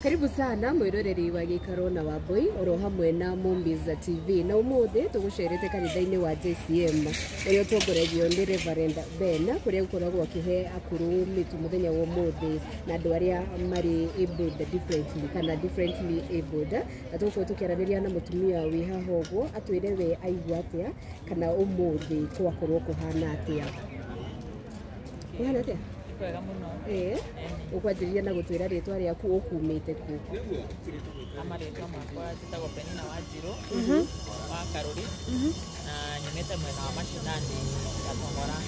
Karibu sana mwiroreri wa Gikaro na Wambui oro hamwe na Mumbiza TV na umuthi tugucerete kanitha-ini wa JCM uria tongoragio ni Reverend Ben kuria gukoragwo akihe akuru mitu muthenya wa umuthi na andu aria mari abled differently kana differently abled na tuko tukiaraniria na mutumia wi haha uguo atwire we aigua atia kana umuthi kwakorwo kuhana atia kwega muno ukwanjiriria na gutwira ritwa riaku ukumite ku amaritwa makwa njitagwo Penina Wanjiru wa Karuri na nyumite mwena wa Mashinani Gatongora.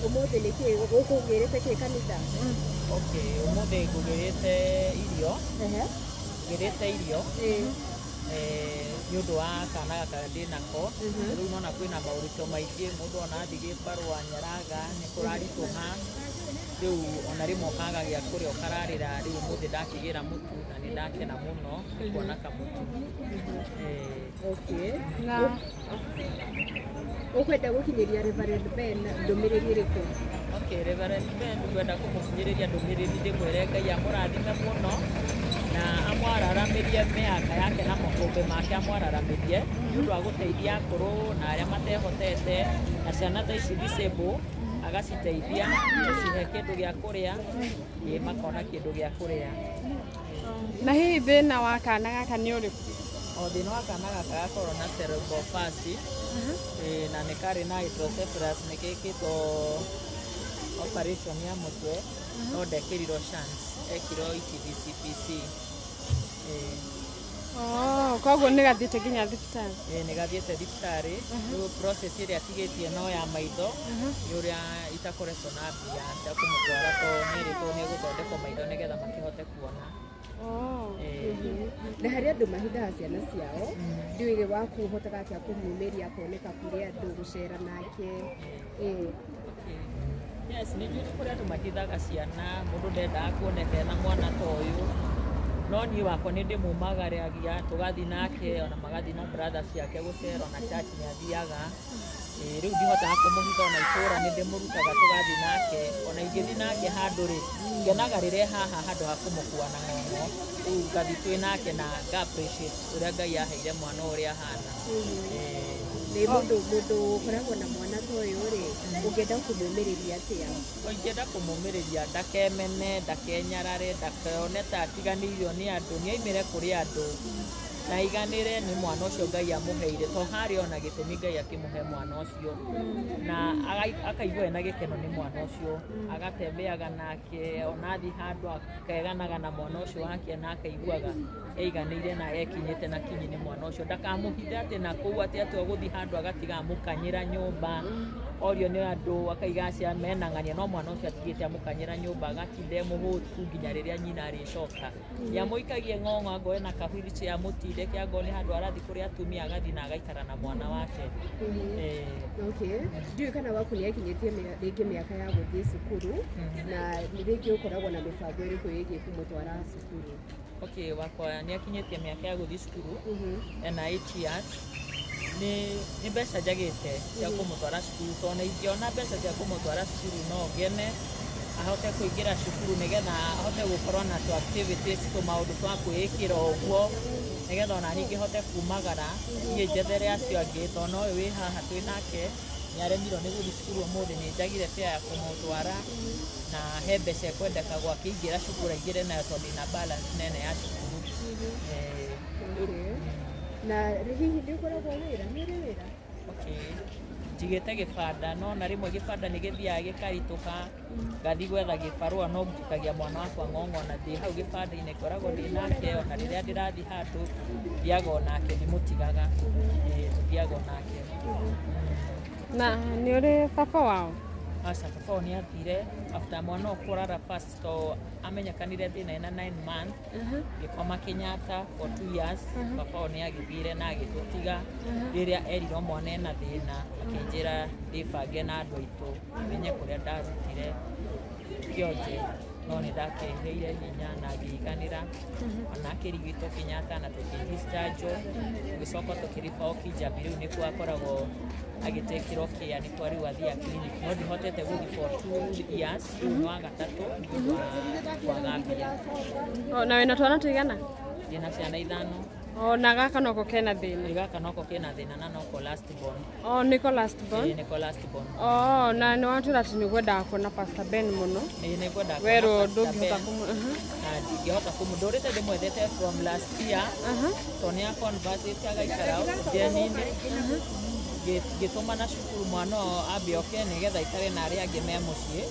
umuthi niki ukugirite ki kanitha? Umuthi ngugirite irio ni undu wa kana gaka ndinako riu nona kwina maurito maingi mundu ona athige barua nyaraga ni kurarituha riu ona rimwe kagagia kuria ukararira riu muthi ndakigira mutu na ni ndakena muno kuona kamutu. Ukwenda gukinyiria Reverend Ben ndumiriri iriku? Reverend Ben ngwenda kumukinyiriria ndumiriri ndimwire Ngai amurathime muno na amwararamirie miaka yake na makombe make amwararamirie ni undu wa guteithia akuru na aria matehotete na ciana ta ici disable agaciteithia cihe kindu gia kuria makona kindu gia kuria. Na hihi thina wa kana gaka ni uriku? Thina wa kana gaka gakorwo na cerebral palsy na ni kari na hydrocephalus nikikitwo operation ya mutwe no ndekirirwo shunt ekirwo ETDCPC. Koguo ni gathiite nginya thibitari? Ni gathiite thibitari riu process iria tigitie no ya maitho ni uria itakoretwo na mbia cia kumutwara to niritwo ni guthondekwo maitho nigetha makihote kuona. Na hari andu mahithaga ciana ciao ndiuge waku hotaga atia kumumiria kuoneka kuri andu gucera nake? Yes, ni njui kuri andu mahithaga ciana mundu ndendaga kuoneka ena mwana ta uyu no ni wakwa ni ndimumagaragia tugathi nake ona magathi na brother ciake gucera na church ni athiaga riu ndihotaga kumuhitha ona itura ni ndimurutaga tugathi nake ona ingithi nake handu ri ngenaga riria haha handu ha kumukua na ng'ong'o riu ngathi twi nake na nga appreciate uria Ngai aheire mwana uria ahana. Ni mundu ukoragwo na mwana ta uyu ri ungienda kumumiriria atia? Ingienda kumumiriria ndakemene ndakenyarare ndakone ta atiganiirio ni andu ni aimire kuri andu na iganire ni mwana ucio Ngai amuheire to hari ona gitumi Ngai akimuhe mwana ucio na akaigua ena gikeno ni mwana ucio agatembeaga nake ona athi handu akeganaga na mwana ucio wake na akaiguaga eiganire na ekinyite na kinyi ni mwana ucio ndakamuhithe ati na kuu ati uguthi handu agatiga amukanyira nyumba orio ni andu akaiga cia menang'ania no mwana ucio atigite amukanyira nyumba agatinde muhutu nginya riria nyina aricoka yamuikagie ng'ong'o angoe na kahwirichi ya mutinde kiango ni handu arathi kuri atumia agathi na agaikara na mwana wake. Ndiuĩ kana waku ni ekinyitie ringi miaka ya guthii cukuru na ringi ukoragwo na mibango iriku yigie kumutwara cukuru? Wakwa ni akinyitie miaka ya guthii cukuru ena 8 years ni mbeca njagite cia kumutwara cukuru to na ingiona mbeca cia kumutwara cukuru no ngene ahote kuingira cukuru nigetha ahote gukorwo na tu activities tu maundu twa kwikira uguo nigetha ona ningi hote kumagara thie njethere acio angi to no wi haha twi nake ni aremirwo ni guthii cukuru umuthi ni njagire fare ya kumutwara na he mbeca ekwendeka gwakĩingĩra cukuru aingĩre nayo tondu ina balance nene ya cukuru. Na hihi ndiukoragwo wira ni ri wira? Njigite gibanda no na rimwe gibanda ni githiaga gikarituka ngathi gwetha gibarua no mutikagia mwana wakwa ng'ong'o na thi hau gibanda-ini koragwo ndi nake ona riria ndirathi handu thiaga onake ndimutigaga thiaga onake. Na ni uri baba wao? Asa baba ni athire after mwana okurara first to amenyekanire thina ena 9 months gikoma Kenyatta for 2 years baba ni agithire na agitutiga riria erirwo mwana ena thina akinjira ndibange na andu aitu menye kuria ndazitire kionje no nĩ ndakĩheire hinya na ngĩiganĩra ona akĩrigitwo Kenyatta na tũkĩdischarge tũgĩcoka tũkĩribao Kijabi rĩu nĩkuo akoragwo agĩtekĩrwo kĩa nĩkuo rĩu athiaga clinic no ndihotete gũthiĩ for 2 years rĩu nĩ wa gatatũ kwaga mbia. Na wĩna twana tũigana? Ndĩna ciana 5. Na gaka noko kena thĩna? Gaka noko kena thĩna na noko last born. Nĩko last born? Nĩko last born. Na nĩ watwĩra atĩ nĩngwendaga kuona Pastor Ben mũno? Nĩngwendaga kuona werũ ndũngĩhota ndingĩhota ndũrĩte ndĩmwethete from last year to nĩ aconversite agaikara ũthĩani-inĩ ngĩtũma na cukuru mwana ambe oke nĩgetha aikare na arĩa angĩ me mũciĩ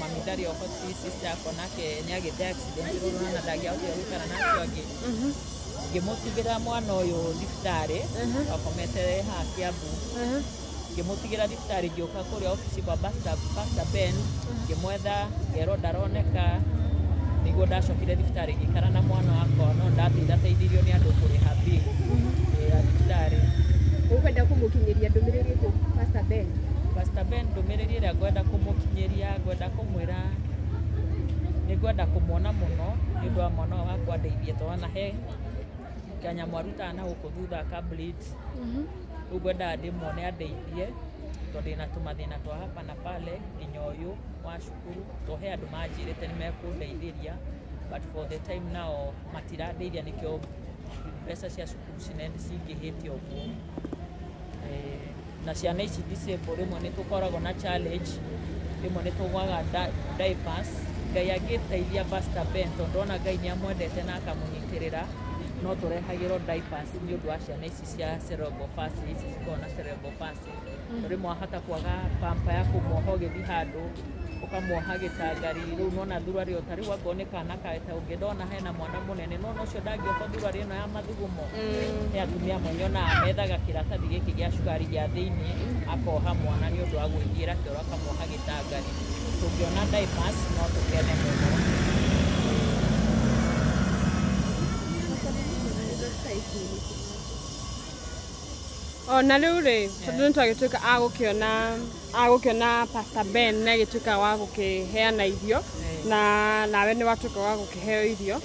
mami ndarĩ ũhoti sister akwa nake nĩ agĩte accident rũrũ na ndangĩahotire gũikara nake angĩ ngĩmũtigĩra mwana ũyũ thibitarĩ akomete haha Kiambu ngĩmũtigĩra thibitarĩ ngĩũka kũrĩa ofici kwa Pastor Ben ngĩmwetha ngerwo ndaroneka nĩguo ndacokire thibitarĩ ngĩikara na mwana wakwa no ndateithirio nĩ andũ kũrĩha bill ya thibitarĩ. Ũkwenda kũmũkinyĩria ndũmĩrĩri ĩrĩkũ Pastor Ben? Pastor Ben ndũmĩrĩri ĩrĩa ngwenda kũmũkinyĩria ngwenda kũmwĩra nĩngwenda kũmuona mũno nĩ ũndũ wa mwana wakwa ndeithie twana he kanyamũ arutaga na gũkũ thutha ka bleed rĩu ngwenda ndĩmuone andeithie tondũ ndĩna tũmathĩna twa hapa na pale nginya ũyũ wa cukuru to he andũ manjĩrĩte nĩ mekũndeithĩria but for the time now matirandeithia nĩkĩo mbeca cia cukuru cingĩhĩte ũguo na ciana ici disable rĩmwe nĩ tũkoragwo na challenge rĩmwe nĩ tũgwaga diapers Ngai angĩteithia Pastor Ben tondũ ona Ngai nĩ amwendete na akamũnyitĩrĩra no tũrehagĩrwo diapers nĩ ũndũ wa ciana ici cia cerebral palsy ici cikoragwo na cerebral palsy rĩmwe wahota kwaga pampa ya kũmuoha ũgĩthiĩ handũ ũkamuoha gĩtangari rĩu nona thurari o tarĩu angorwo nĩ kana kaeta ũngĩndona hena mwana mũnene no ũcio ndangĩoka thurari ĩno ya mathugumo nĩ atumia monyonaga methaga kĩratathi gĩkĩ gĩa cukari gĩa thĩinĩ akoha mwana nĩ ũndũ wa gwĩthiĩra kĩoro akamuoha gĩtangari tũngĩona diapers no tũkene mũno. Na rĩu rĩ tondũ nĩ twagĩtuĩka agũkĩona Pastor Ben nĩ agĩtuĩka wa gũkĩheana irio na nawe nĩ watuĩka wa gũkĩheo irio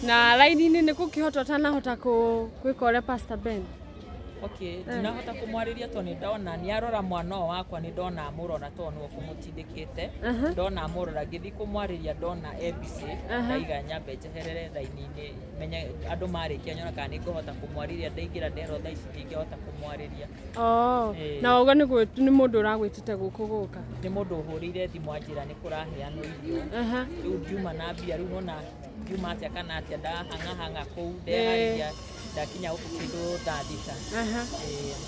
na raini-inĩ nĩ gũkĩhota ũtanahota gwĩka ũrĩa Pastor Ben? Ndinahota kũmwarĩria tondũ nĩ ndona nĩ arora mwana ũyũ wakwa nĩ ndona amũrora tondũ nĩwe kũmũtindĩkĩte ndona amũrora ngĩthiĩ kũmwarĩria ndona ebici ndaiga nyambe njeherere raini-inĩ menye andũ marĩkia nyona kana nĩ ngũhota kũmwarĩria ndaingĩra nderwo thaa ici ndingĩhota kũmwarĩria. Na uga nĩ mũndũ ũragwĩtĩte gũka? Nĩ mũndũ ũhũrĩire thimũ anjĩra nĩ kũraheanwo irio rĩu ndiuma na mbia rĩu nona ndiuma atĩa kana atĩa ndahang'ahang'a kũu ndeharĩria ndakinya gũkũ kĩndũ thaa thita.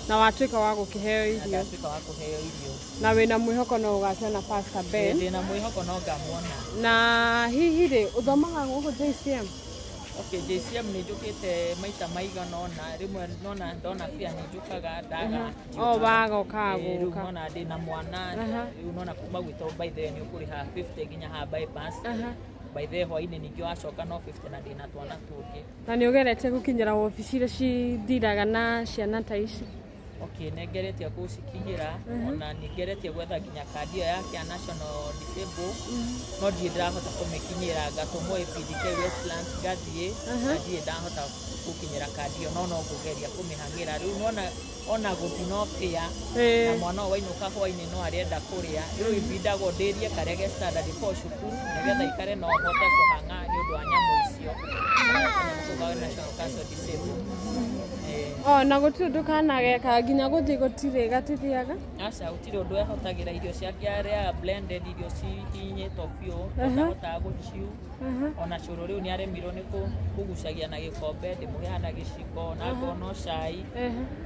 Na watuĩka wa gũkĩheo irio? Ndatuĩka wa kũheo irio. Na wĩna mwĩhoko no ũgakĩona Pastor Ben? Ndĩna mwĩhoko no ngamuona. Na hihi rĩ ũthomaga gũkũ JCM? JCM nĩ njũkĩte maita maigana ũna rĩmwe nona ndona bia nĩ njũkaga ndaga wagoka rĩu nona ndĩna mwana rĩu nona kuma gwitũ by the way nĩ ũkũrĩha 50 nginya haha bypass by the hwainĩ ningĩ wacoka no 50 na ndĩna twana tũngĩ. Na nĩ ũgerete gũkinyĩra obici iria cithiraga na ciana ta ici? Nĩngeretie gũcikinyĩra ona nĩngeretie gwetha nginya kandi ĩyo ya National Disable no ndirĩ ndĩrahota kũmĩkinyĩra ngatũmwo PDK Westlands ngathiĩ na ndirĩ ndahota gũkinyĩra kandi ĩyo no ngũgeria kũmĩhang'ĩra rĩu ona gũthi no pĩa na mwana ũyũ wainũka hwainĩ no arenda kũrĩa rĩu ibindagwo ndĩrie karĩa ge standard for cukuru nĩgetha ikare no hote kũhang'a nĩ ũndũ wa nyamũ icio National Council Disable. Na gũtirĩ ndũkanageka nginya gũthiĩ gũtirĩ gatithiaga? Aca gũtirĩ ũndũ ehotagĩra irio ciake arĩa blended irio cihinyĩtwo biũ ndahotaga gũchiu ona cũrũ rĩu nĩ aremirwo nĩ kũgucagia na gĩkombe ndĩmũheana gĩciko na ngono cai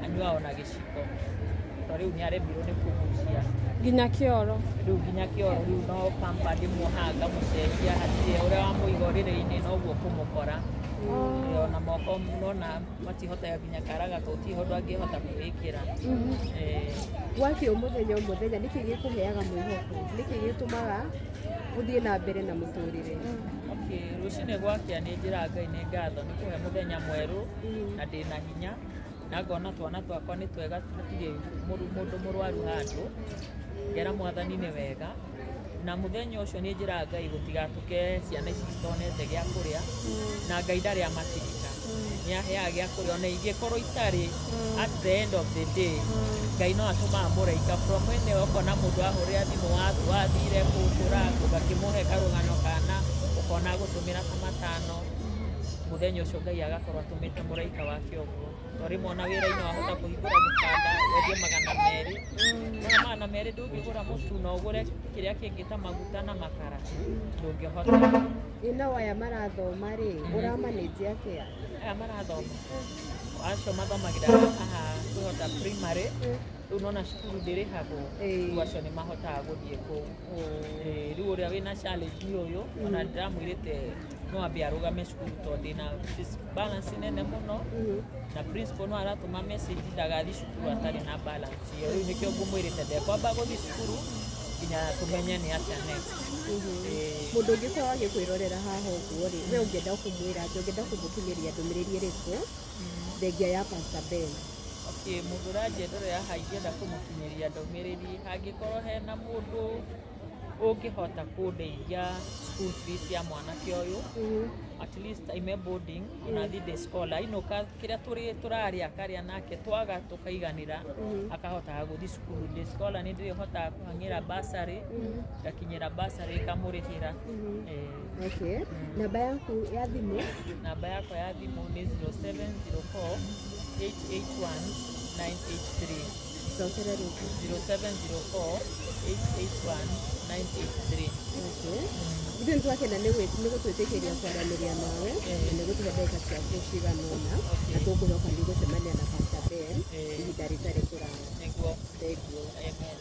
anyua ona gĩciko to rĩu nĩ aremirwo nĩ kũgucia nginya kĩoro rĩu no pampa ndĩmuohaga mũcenjia hatirĩ ũrĩa wamũiga ũrĩrĩ-inĩ noguo kũmũkora ona moko nona matihotaga nginya karaga tũtiho ũndũ angĩhota kwĩĩkĩra. Gwakĩ mũthenya nĩkĩ gĩkũheaga mwĩhoko nĩkĩ gĩtũmaga gũthiĩ na mbere na mũtũrĩre? Rũcinĩ gwakĩa nĩ njĩra Ngai nĩ ngatho nĩ kũhe mũthenya mwerũ na ndĩna hinya na ngona twana twakwa nĩ twega hatirĩ mũndũ mũrwaru handũ ngera Mwathani nĩ wega na muthenya ucio ni njira Ngai gutigatuke ciana ici citonete gia kuria na Ngai ndari amatirika ni aheaga gia kuria ona ingikorwo itari at the end of the day Ngai no atuma mũraika from mwene ukona mundu ahurira thimu wathire kũgũra ũgakimuhe karũgano kana ukona gutumira ta matano muthenya ucio Ngai agakorwo atumite mũraika wake ũguo tori mona wĩra-inĩ wahota kũhingũra mũkanda wendie 200 magana merĩ ndũngĩgũra mũtu na ũgũre kĩrĩa kĩngĩ ta maguta na makara ndũngĩhota. Ino aya marathoma rĩ ũramanĩte atĩa? Aya marathoma acio mathomagira haha kwĩhota primary rĩu nona cukuru ndĩrĩhagwo rĩu acio nĩ mahotaga gũthiĩ kũu. Rĩu ũrĩa wĩna challenge ũyũ ona ndĩramwĩrĩte no ambe arũgame cukuru tondũ ndĩna balance nene mũno na principal no aratũma message ndagathi cukuru atarĩ na balance ĩyo. Rĩu nĩkĩo ngũmwĩrĩte ndekwamba gũthiĩ cukuru nginya tũmenye nĩ atĩa next. Mũndũ ũngĩkorwo agĩkwĩrorera haha ũguo rĩ we ũngĩenda kũmwĩra atĩ ũngĩenda kũmũkinyĩria ndũmĩrĩri ĩrĩkũ thengia ya Pastor Ben? Okay, mũndũ ũranjendorera haha ingĩenda kũmũkinyĩria ndũmĩrĩri hangĩkorwo hena mũndũ ũngĩhota kũndeithia school fees ya mwanake ũyũ at least ime boarding ona thi the scholar inoka kĩrĩa tũrarĩa akarĩa nake twaga tũkaiganĩra akahotaga gũthi cukuru. The scholar nĩ ndĩrĩhotaga kũhang'ĩra bursary ngakinyĩra bursary ikamũrĩhĩra. Okay, namba yaku ya thimũ? Namba yakwa ya thimũ nĩ 0704 881 983. Cokera rĩngĩ 0704 881 983. Okay. Ithuĩ nĩtwakena nĩ gũtwĩtĩkĩria kwaranĩria nawe na nĩ gũtũhe ndagĩka ciaku cigana ũna na tũkũroka nĩ gũcemania na Pastor Ben ihinda rĩtarĩ kũraya. Nĩguo. Thengiũ. Amen.